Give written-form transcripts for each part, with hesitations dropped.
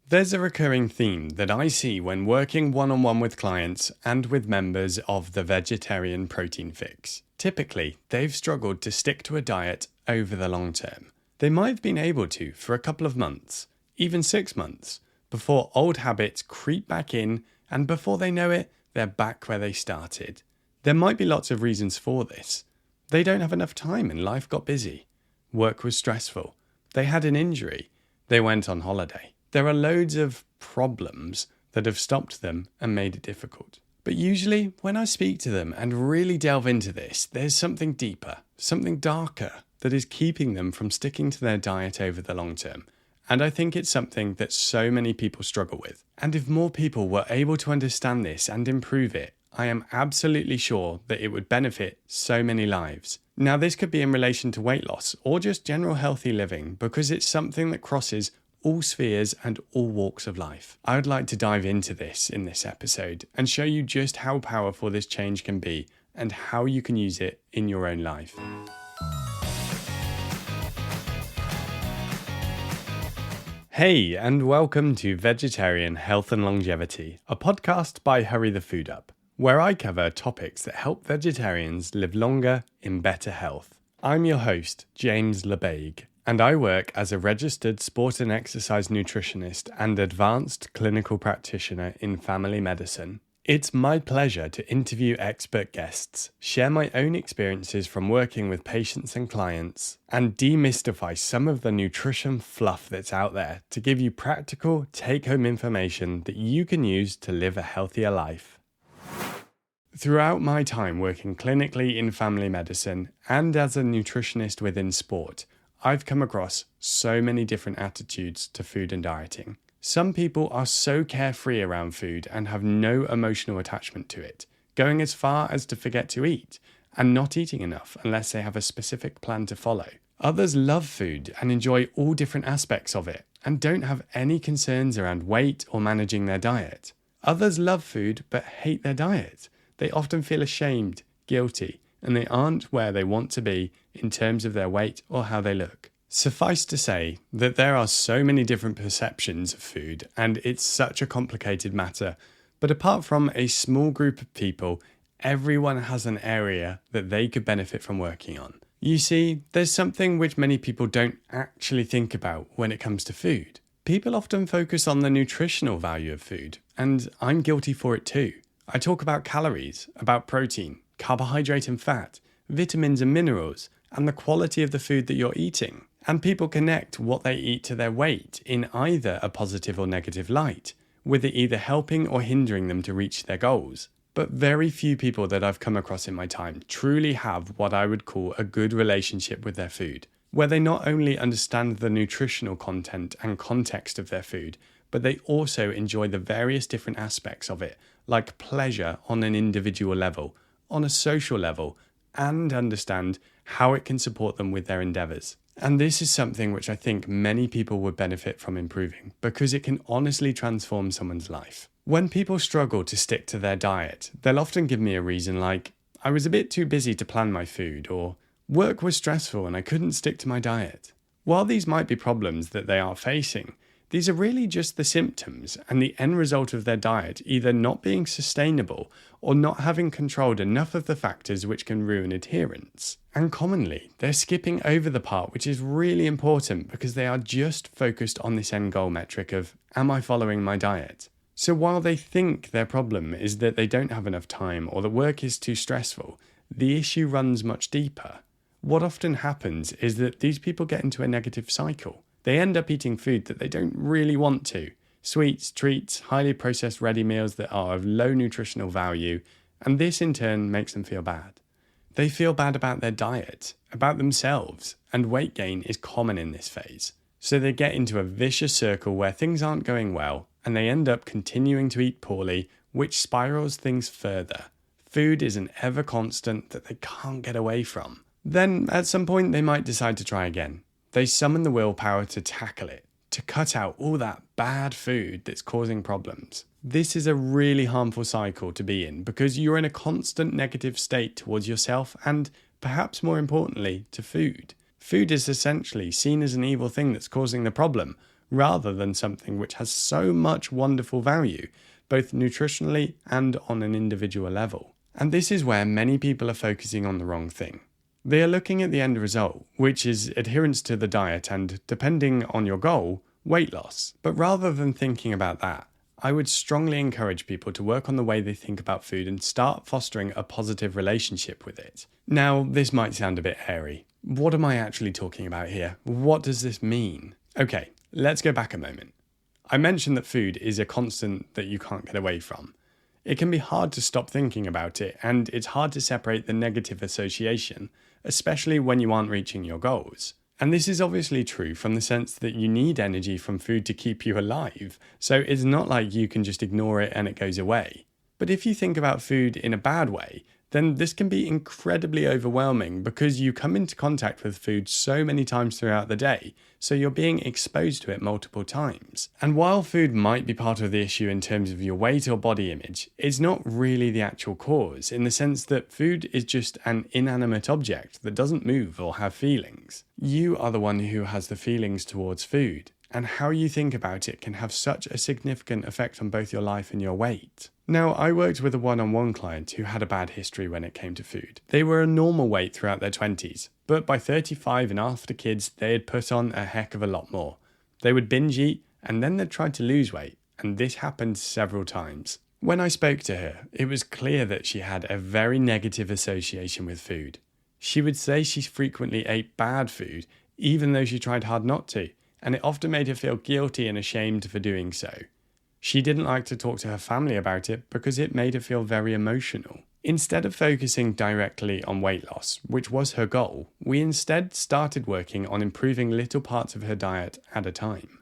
There's a recurring theme that I see when working one-on-one with clients and with members of the vegetarian protein fix. Typically, they've struggled to stick to a diet over the long term. They might have been able to for a couple of months, even 6 months, before old habits creep back in, and before they know it, they're back where they started. There might be lots of reasons for this. They don't have enough time and life got busy. Work was stressful. They had an injury. They went on holiday. There are loads of problems that have stopped them and made it difficult. But usually, when I speak to them and really delve into this, there's something deeper, something darker that is keeping them from sticking to their diet over the long term. And I think it's something that so many people struggle with. And if more people were able to understand this and improve it, I am absolutely sure that it would benefit so many lives. Now, this could be in relation to weight loss or just general healthy living, because it's something that crosses all spheres and all walks of life. I would like to dive into this in this episode and show you just how powerful this change can be and how you can use it in your own life. Hey, and welcome to Vegetarian Health and Longevity, a podcast by Hurry the Food Up, where I cover topics that help vegetarians live longer in better health. I'm your host, James LeBague, and I work as a registered sport and exercise nutritionist and advanced clinical practitioner in family medicine. It's my pleasure to interview expert guests, share my own experiences from working with patients and clients, and demystify some of the nutrition fluff that's out there to give you practical, take-home information that you can use to live a healthier life. Throughout my time working clinically in family medicine and as a nutritionist within sport, I've come across so many different attitudes to food and dieting. Some people are so carefree around food and have no emotional attachment to it, going as far as to forget to eat and not eating enough unless they have a specific plan to follow. Others love food and enjoy all different aspects of it and don't have any concerns around weight or managing their diet. Others love food but hate their diet. They often feel ashamed, guilty, and they aren't where they want to be in terms of their weight or how they look. Suffice to say that there are so many different perceptions of food, and it's such a complicated matter. But apart from a small group of people, everyone has an area that they could benefit from working on. You see, there's something which many people don't actually think about when it comes to food. People often focus on the nutritional value of food, and I'm guilty for it too. I talk about calories, about protein, carbohydrate and fat, vitamins and minerals, and the quality of the food that you're eating. And people connect what they eat to their weight in either a positive or negative light, with it either helping or hindering them to reach their goals. But very few people that I've come across in my time truly have what I would call a good relationship with their food, where they not only understand the nutritional content and context of their food, but they also enjoy the various different aspects of it, like pleasure on an individual level, on a social level, and understand how it can support them with their endeavours. And this is something which I think many people would benefit from improving, because it can honestly transform someone's life. When people struggle to stick to their diet, they'll often give me a reason like, I was a bit too busy to plan my food, or work was stressful and I couldn't stick to my diet. While these might be problems that they are facing, these are really just the symptoms and the end result of their diet either not being sustainable or not having controlled enough of the factors which can ruin adherence. And commonly, they're skipping over the part which is really important because they are just focused on this end goal metric of, am I following my diet? So while they think their problem is that they don't have enough time or the work is too stressful, the issue runs much deeper. What often happens is that these people get into a negative cycle. They end up eating food that they don't really want to. Sweets, treats, highly processed ready meals that are of low nutritional value, and this in turn makes them feel bad. They feel bad about their diet, about themselves, and weight gain is common in this phase. So they get into a vicious circle where things aren't going well, and they end up continuing to eat poorly, which spirals things further. Food is an ever constant that they can't get away from. Then, at some point, they might decide to try again. They summon the willpower to tackle it, to cut out all that bad food that's causing problems. This is a really harmful cycle to be in because you're in a constant negative state towards yourself and, perhaps more importantly, to food. Food is essentially seen as an evil thing that's causing the problem, rather than something which has so much wonderful value, both nutritionally and on an individual level. And this is where many people are focusing on the wrong thing. They are looking at the end result, which is adherence to the diet and, depending on your goal, weight loss. But rather than thinking about that, I would strongly encourage people to work on the way they think about food and start fostering a positive relationship with it. Now, this might sound a bit hairy. What am I actually talking about here? What does this mean? Okay, let's go back a moment. I mentioned that food is a constant that you can't get away from. It can be hard to stop thinking about it, and it's hard to separate the negative association, especially when you aren't reaching your goals. And this is obviously true from the sense that you need energy from food to keep you alive, so it's not like you can just ignore it and it goes away. But if you think about food in a bad way, then this can be incredibly overwhelming because you come into contact with food so many times throughout the day, so you're being exposed to it multiple times. And while food might be part of the issue in terms of your weight or body image, it's not really the actual cause, in the sense that food is just an inanimate object that doesn't move or have feelings. You are the one who has the feelings towards food, and how you think about it can have such a significant effect on both your life and your weight. Now, I worked with a one-on-one client who had a bad history when it came to food. They were a normal weight throughout their 20s, but by 35 and after kids, they had put on a heck of a lot more. They would binge eat, and then they'd try to lose weight, and this happened several times. When I spoke to her, it was clear that she had a very negative association with food. She would say she frequently ate bad food, even though she tried hard not to, and it often made her feel guilty and ashamed for doing so. She didn't like to talk to her family about it because it made her feel very emotional. Instead of focusing directly on weight loss, which was her goal, we instead started working on improving little parts of her diet at a time.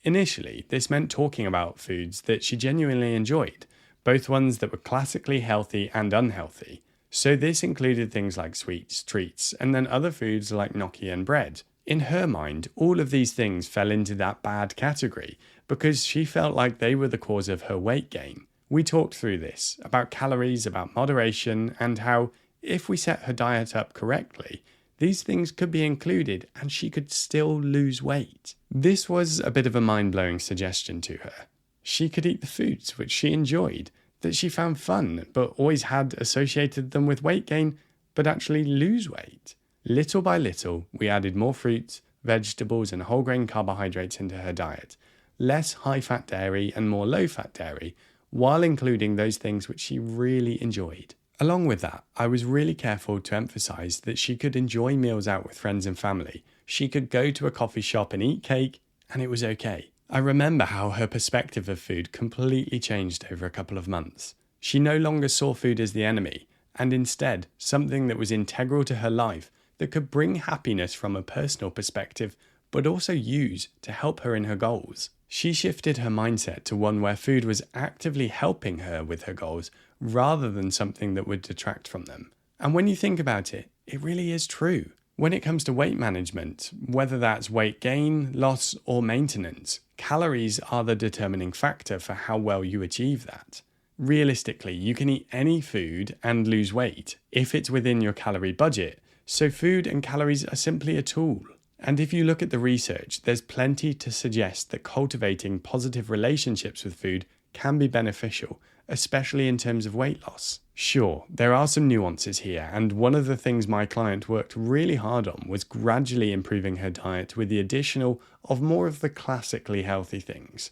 Initially, this meant talking about foods that she genuinely enjoyed, both ones that were classically healthy and unhealthy. So this included things like sweets, treats, and then other foods like gnocchi and bread. In her mind, all of these things fell into that bad category because she felt like they were the cause of her weight gain. We talked through this, about calories, about moderation, and how, if we set her diet up correctly, these things could be included and she could still lose weight. This was a bit of a mind-blowing suggestion to her. She could eat the foods which she enjoyed, that she found fun, but always had associated them with weight gain, but actually lose weight. Little by little, we added more fruits, vegetables, and whole grain carbohydrates into her diet, less high-fat dairy and more low-fat dairy, while including those things which she really enjoyed. Along with that, I was really careful to emphasize that she could enjoy meals out with friends and family. She could go to a coffee shop and eat cake, and it was okay. I remember how her perspective of food completely changed over a couple of months. She no longer saw food as the enemy, and instead something that was integral to her life that could bring happiness from a personal perspective, but also use to help her in her goals. She shifted her mindset to one where food was actively helping her with her goals rather than something that would detract from them. And when you think about it, it really is true. When it comes to weight management, whether that's weight gain, loss, or maintenance, calories are the determining factor for how well you achieve that. Realistically, you can eat any food and lose weight if it's within your calorie budget, so food and calories are simply a tool. And if you look at the research, there's plenty to suggest that cultivating positive relationships with food can be beneficial, especially in terms of weight loss. Sure, there are some nuances here, and one of the things my client worked really hard on was gradually improving her diet with the addition of more of the classically healthy things.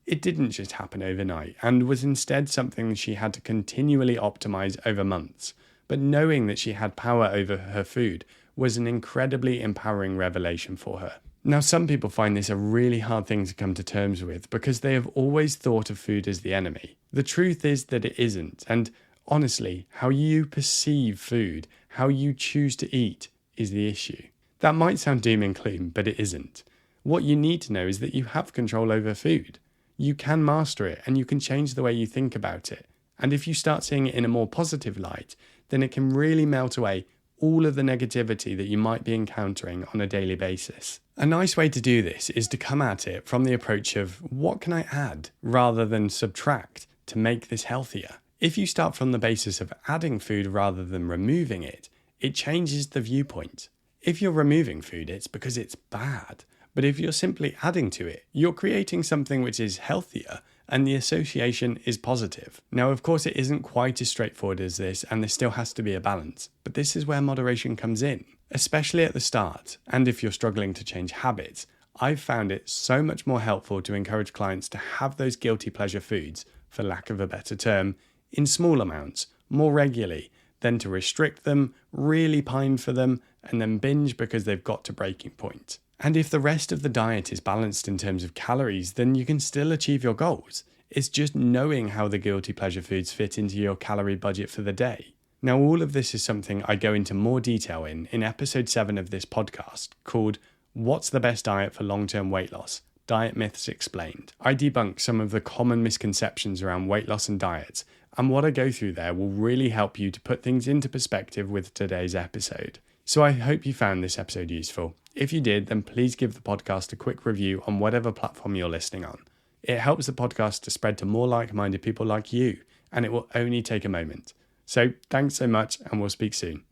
It didn't just happen overnight, and was instead something she had to continually optimize over months. But knowing that she had power over her food was an incredibly empowering revelation for her. Now, some people find this a really hard thing to come to terms with because they have always thought of food as the enemy. The truth is that it isn't, and honestly, how you perceive food, how you choose to eat, is the issue. That might sound doom and gloom, but it isn't. What you need to know is that you have control over food. You can master it, and you can change the way you think about it. And if you start seeing it in a more positive light, then it can really melt away all of the negativity that you might be encountering on a daily basis. A nice way to do this is to come at it from the approach of what can I add rather than subtract to make this healthier. If you start from the basis of adding food rather than removing it, it changes the viewpoint. If you're removing food, it's because it's bad. But if you're simply adding to it, you're creating something which is healthier and the association is positive. Now, of course, it isn't quite as straightforward as this, and there still has to be a balance. But this is where moderation comes in, especially at the start. And if you're struggling to change habits, I've found it so much more helpful to encourage clients to have those guilty pleasure foods, for lack of a better term, in small amounts, more regularly, than to restrict them, really pine for them, and then binge because they've got to breaking point. And if the rest of the diet is balanced in terms of calories, then you can still achieve your goals. It's just knowing how the guilty pleasure foods fit into your calorie budget for the day. Now, all of this is something I go into more detail in episode 7 of this podcast, called What's the Best Diet for Long-Term Weight Loss? Diet Myths Explained. I debunk some of the common misconceptions around weight loss and diets, and what I go through there will really help you to put things into perspective with today's episode. So I hope you found this episode useful. If you did, then please give the podcast a quick review on whatever platform you're listening on. It helps the podcast to spread to more like-minded people like you, and it will only take a moment. So thanks so much, and we'll speak soon.